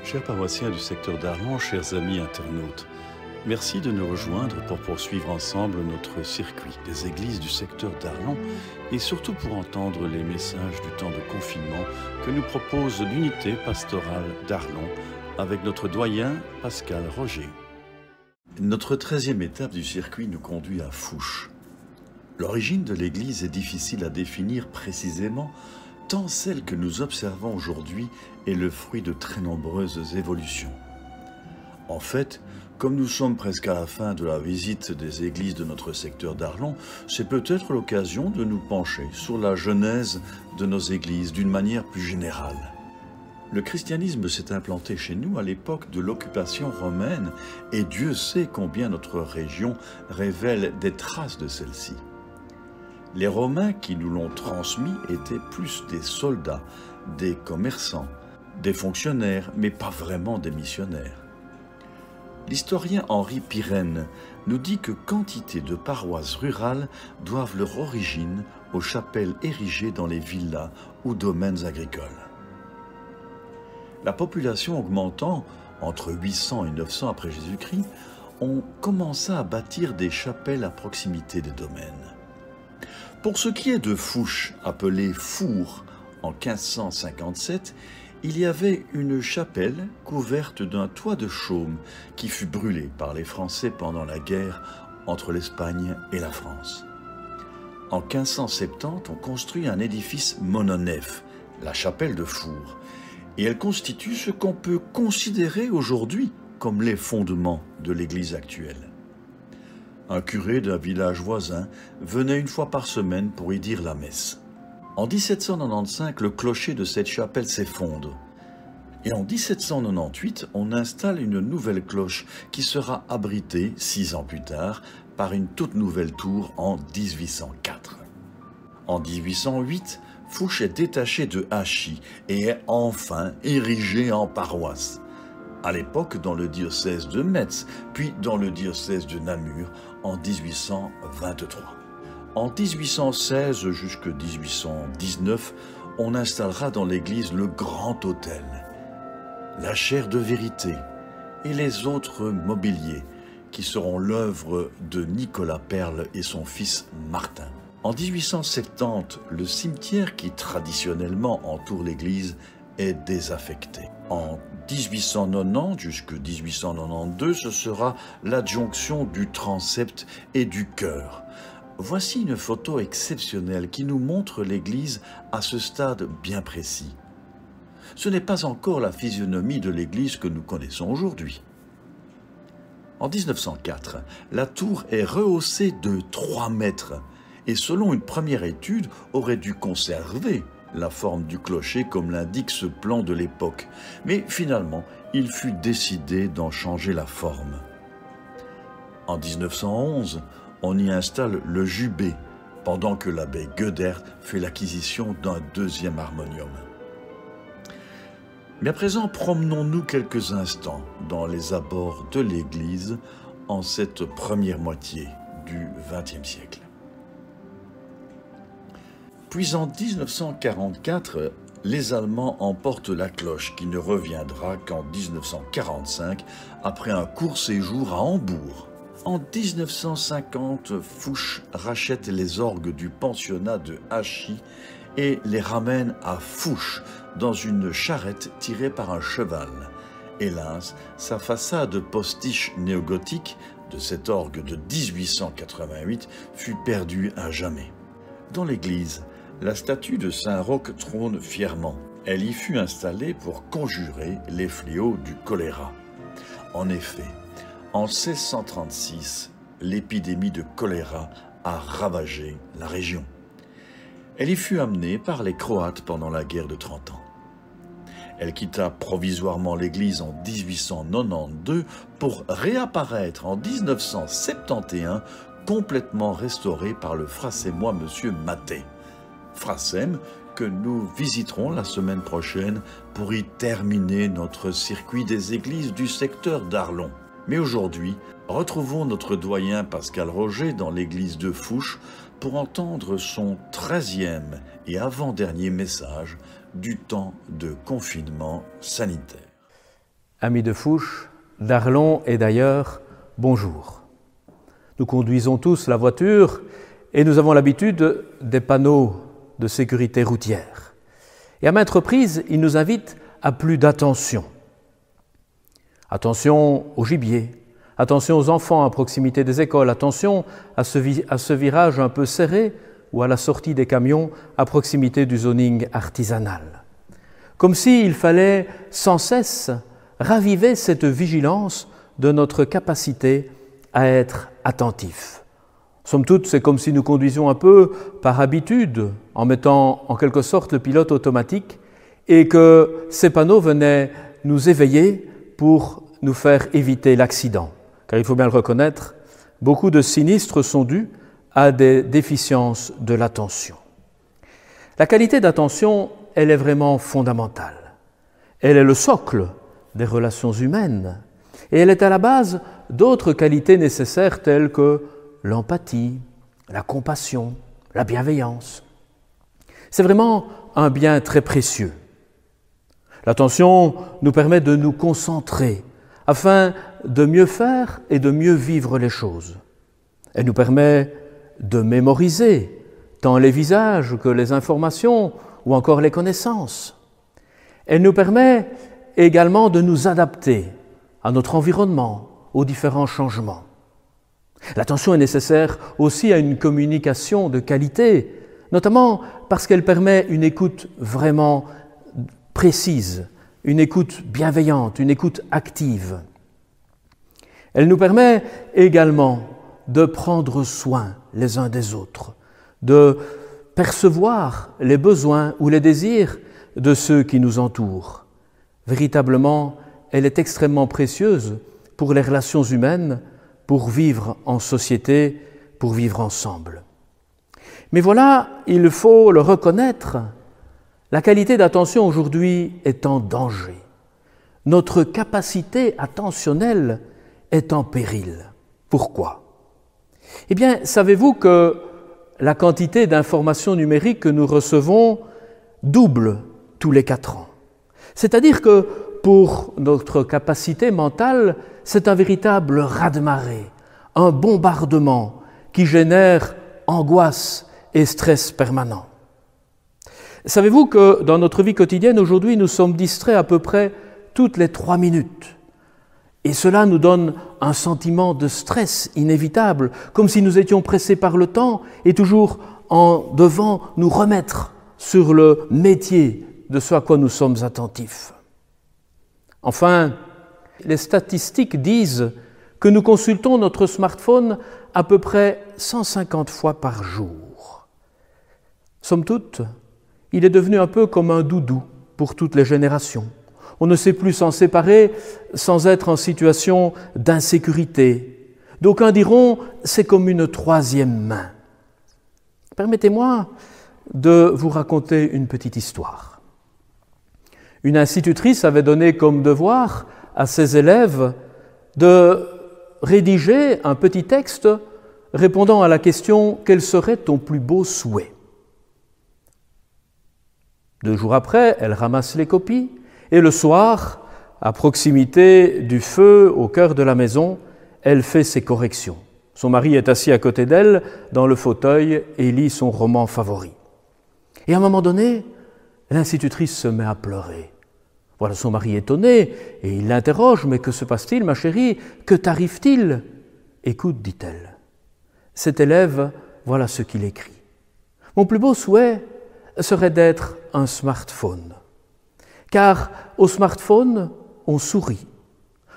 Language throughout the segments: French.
Chers paroissiens du secteur d'Arlon, chers amis internautes, merci de nous rejoindre pour poursuivre ensemble notre circuit des églises du secteur d'Arlon et surtout pour entendre les messages du temps de confinement que nous propose l'unité pastorale d'Arlon avec notre doyen Pascal Roger. Notre 13e étape du circuit nous conduit à Fouches. L'origine de l'église est difficile à définir précisément, tant celle que nous observons aujourd'hui est le fruit de très nombreuses évolutions. En fait, comme nous sommes presque à la fin de la visite des églises de notre secteur d'Arlon, c'est peut-être l'occasion de nous pencher sur la genèse de nos églises d'une manière plus générale. Le christianisme s'est implanté chez nous à l'époque de l'occupation romaine et Dieu sait combien notre région révèle des traces de celle-ci. Les Romains qui nous l'ont transmis étaient plus des soldats, des commerçants, des fonctionnaires, mais pas vraiment des missionnaires. L'historien Henri Pirenne nous dit que quantité de paroisses rurales doivent leur origine aux chapelles érigées dans les villas ou domaines agricoles. La population augmentant, entre 800 et 900 après Jésus-Christ, on commença à bâtir des chapelles à proximité des domaines. Pour ce qui est de Fouches, appelée Fours en 1557, il y avait une chapelle couverte d'un toit de chaume qui fut brûlée par les Français pendant la guerre entre l'Espagne et la France. En 1570, on construit un édifice mononef, la chapelle de Fours, et elle constitue ce qu'on peut considérer aujourd'hui comme les fondements de l'église actuelle. Un curé d'un village voisin venait une fois par semaine pour y dire la messe. En 1795, le clocher de cette chapelle s'effondre. Et en 1798, on installe une nouvelle cloche qui sera abritée, 6 ans plus tard, par une toute nouvelle tour en 1804. En 1808, Fouches est détachée de Hachy et est enfin érigée en paroisse. À l'époque dans le diocèse de Metz, puis dans le diocèse de Namur en 1823. En 1816 jusqu'à 1819, on installera dans l'église le grand autel, la chaire de vérité et les autres mobiliers qui seront l'œuvre de Nicolas Perle et son fils Martin. En 1870, le cimetière qui traditionnellement entoure l'église est désaffecté. En 1890 jusqu'à 1892, ce sera l'adjonction du transept et du chœur. Voici une photo exceptionnelle qui nous montre l'église à ce stade bien précis. Ce n'est pas encore la physionomie de l'église que nous connaissons aujourd'hui. En 1904, la tour est rehaussée de 3 mètres et selon une première étude, aurait dû conserver la forme du clocher comme l'indique ce plan de l'époque. Mais finalement, il fut décidé d'en changer la forme. En 1911, on y installe le jubé, pendant que l'abbé Goedert fait l'acquisition d'un 2e harmonium. Mais à présent, promenons-nous quelques instants dans les abords de l'église en cette première moitié du XXe siècle. Puis en 1944, les Allemands emportent la cloche qui ne reviendra qu'en 1945 après un court séjour à Hambourg. En 1950, Fouches rachète les orgues du pensionnat de Hachy et les ramène à Fouches dans une charrette tirée par un cheval. Hélas, sa façade postiche néogothique de cet orgue de 1888 fut perdue à jamais. Dans l'église, la statue de Saint-Roch trône fièrement. Elle y fut installée pour conjurer les fléaux du choléra. En effet, en 1636, l'épidémie de choléra a ravagé la région. Elle y fut amenée par les Croates pendant la guerre de 30 ans. Elle quitta provisoirement l'église en 1892 pour réapparaître en 1971, complètement restaurée par le frassémois M. Matet. Frasem que nous visiterons la semaine prochaine pour y terminer notre circuit des églises du secteur d'Arlon. Mais aujourd'hui, retrouvons notre doyen Pascal Roger dans l'église de Fouches pour entendre son 13e et avant-dernier message du temps de confinement sanitaire. amis de Fouches, d'Arlon et d'ailleurs, bonjour. Nous conduisons tous la voiture et nous avons l'habitude des panneaux de sécurité routière. Et à maintes reprises, ils nous invitent à plus d'attention. Attention au gibier, attention aux enfants à proximité des écoles, attention à ce virage un peu serré ou à la sortie des camions à proximité du zoning artisanal. Comme s'il fallait sans cesse raviver cette vigilance de notre capacité à être attentifs. Somme toute, c'est comme si nous conduisions un peu par habitude, en mettant en quelque sorte le pilote automatique, et que ces panneaux venaient nous éveiller pour nous faire éviter l'accident. Car il faut bien le reconnaître, beaucoup de sinistres sont dus à des déficiences de l'attention. La qualité d'attention, elle est vraiment fondamentale. Elle est le socle des relations humaines et elle est à la base d'autres qualités nécessaires telles que l'empathie, la compassion, la bienveillance. C'est vraiment un bien très précieux. L'attention nous permet de nous concentrer afin de mieux faire et de mieux vivre les choses. Elle nous permet de mémoriser tant les visages que les informations ou encore les connaissances. Elle nous permet également de nous adapter à notre environnement, aux différents changements. L'attention est nécessaire aussi à une communication de qualité, notamment parce qu'elle permet une écoute vraiment précise, une écoute bienveillante, une écoute active. Elle nous permet également de prendre soin les uns des autres, de percevoir les besoins ou les désirs de ceux qui nous entourent. Véritablement, elle est extrêmement précieuse pour les relations humaines, pour vivre en société, pour vivre ensemble. Mais voilà, il faut le reconnaître, la qualité d'attention aujourd'hui est en danger. Notre capacité attentionnelle est en péril. Pourquoi ? Eh bien, savez-vous que la quantité d'informations numériques que nous recevons double tous les 4 ans. C'est-à-dire que pour notre capacité mentale, c'est un véritable raz-de-marée, un bombardement qui génère angoisse et stress permanent. Savez-vous que dans notre vie quotidienne, aujourd'hui, nous sommes distraits à peu près toutes les 3 minutes. Et cela nous donne un sentiment de stress inévitable, comme si nous étions pressés par le temps et toujours en devant nous remettre sur le métier de ce à quoi nous sommes attentifs. Enfin, les statistiques disent que nous consultons notre smartphone à peu près 150 fois par jour. Somme toute, il est devenu un peu comme un doudou pour toutes les générations. On ne sait plus s'en séparer sans être en situation d'insécurité. D'aucuns diront c'est comme une 3e main. Permettez-moi de vous raconter une petite histoire. Une institutrice avait donné comme devoir à ses élèves de rédiger un petit texte répondant à la question « Quel serait ton plus beau souhait ?» 2 jours après, elle ramasse les copies et le soir, à proximité du feu au cœur de la maison, elle fait ses corrections. Son mari est assis à côté d'elle dans le fauteuil et lit son roman favori. Et à un moment donné, l'institutrice se met à pleurer. Voilà son mari étonné et il l'interroge « Mais que se passe-t-il, ma chérie? Que t'arrive-t-il » ? « Écoute, dit-elle, cet élève, voilà ce qu'il écrit. Mon plus beau souhait serait d'être un smartphone. Car au smartphone, on sourit.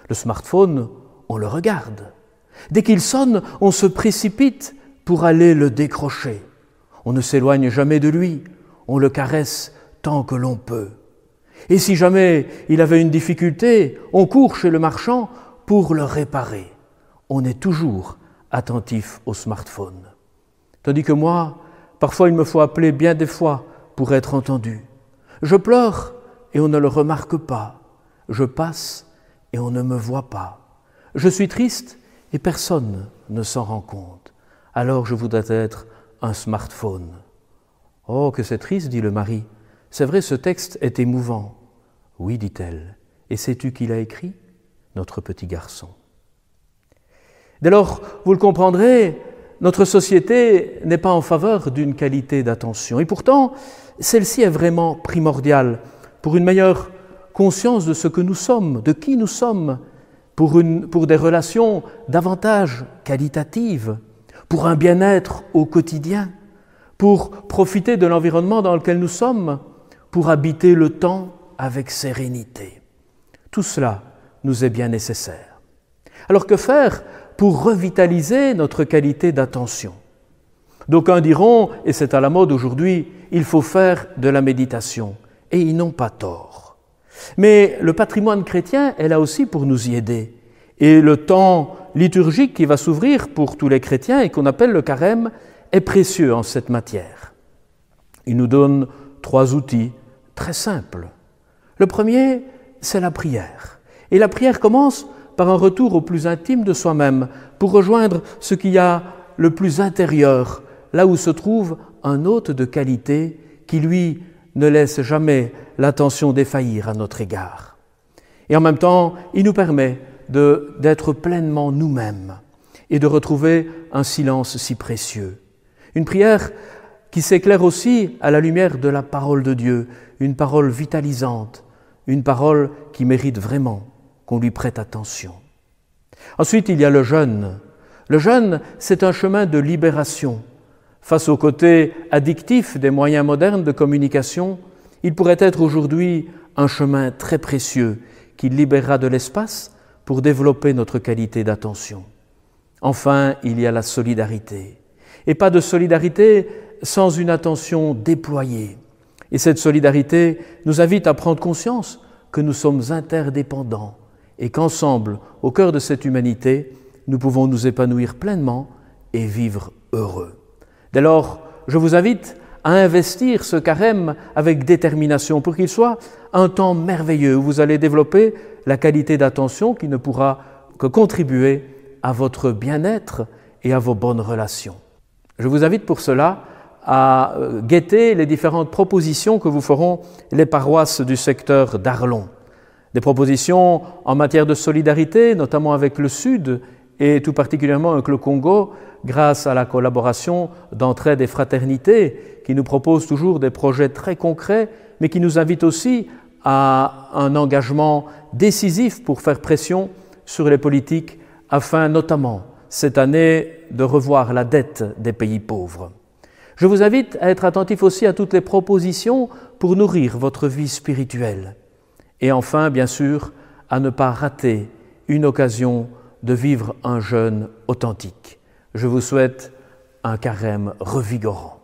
Le smartphone, on le regarde. Dès qu'il sonne, on se précipite pour aller le décrocher. On ne s'éloigne jamais de lui, on le caresse tant que l'on peut. Et si jamais il avait une difficulté, on court chez le marchand pour le réparer. On est toujours attentif au smartphone. Tandis que moi, parfois il me faut appeler bien des fois pour être entendu. Je pleure et on ne le remarque pas. Je passe et on ne me voit pas. Je suis triste et personne ne s'en rend compte. Alors je voudrais être un smartphone. Oh, que c'est triste, dit le mari. C'est vrai, ce texte est émouvant. Oui, dit-elle, Et sais-tu qui l'a écrit? Notre petit garçon. Dès lors, vous le comprendrez, notre société n'est pas en faveur d'une qualité d'attention. Et pourtant, celle-ci est vraiment primordiale pour une meilleure conscience de ce que nous sommes, de qui nous sommes, pour des relations davantage qualitatives, pour un bien-être au quotidien, pour profiter de l'environnement dans lequel nous sommes, pour habiter le temps avec sérénité. Tout cela nous est bien nécessaire. Alors que faire pour revitaliser notre qualité d'attention? D'aucuns diront, et c'est à la mode aujourd'hui, il faut faire de la méditation, et ils n'ont pas tort. Mais le patrimoine chrétien est là aussi pour nous y aider. Et le temps liturgique qui va s'ouvrir pour tous les chrétiens et qu'on appelle le carême est précieux en cette matière. Il nous donne 3 outils très simples. Le premier, c'est la prière. Et la prière commence par un retour au plus intime de soi-même, pour rejoindre ce qu'il y a le plus intérieur, là où se trouve un hôte de qualité qui, lui, ne laisse jamais l'attention défaillir à notre égard. Et en même temps, il nous permet d'être pleinement nous-mêmes et de retrouver un silence si précieux. Une prière qui s'éclaire aussi à la lumière de la parole de Dieu, une parole vitalisante, une parole qui mérite vraiment qu'on lui prête attention. Ensuite, il y a le jeûne. Le jeûne, c'est un chemin de libération. Face au côté addictif des moyens modernes de communication, il pourrait être aujourd'hui un chemin très précieux qui libérera de l'espace pour développer notre qualité d'attention. Enfin, il y a la solidarité. Et pas de solidarité sans une attention déployée. Et cette solidarité nous invite à prendre conscience que nous sommes interdépendants et qu'ensemble, au cœur de cette humanité, nous pouvons nous épanouir pleinement et vivre heureux. Dès lors, je vous invite à investir ce carême avec détermination pour qu'il soit un temps merveilleux où vous allez développer la qualité d'attention qui ne pourra que contribuer à votre bien-être et à vos bonnes relations. Je vous invite pour cela à guetter les différentes propositions que vous feront les paroisses du secteur d'Arlon. Des propositions en matière de solidarité, notamment avec le Sud et tout particulièrement avec le Congo, grâce à la collaboration d'Entraide et Fraternité, qui nous propose toujours des projets très concrets, mais qui nous invite aussi à un engagement décisif pour faire pression sur les politiques, afin notamment cette année de revoir la dette des pays pauvres. Je vous invite à être attentif aussi à toutes les propositions pour nourrir votre vie spirituelle. Et enfin, bien sûr, à ne pas rater une occasion de vivre un jeûne authentique. Je vous souhaite un carême revigorant.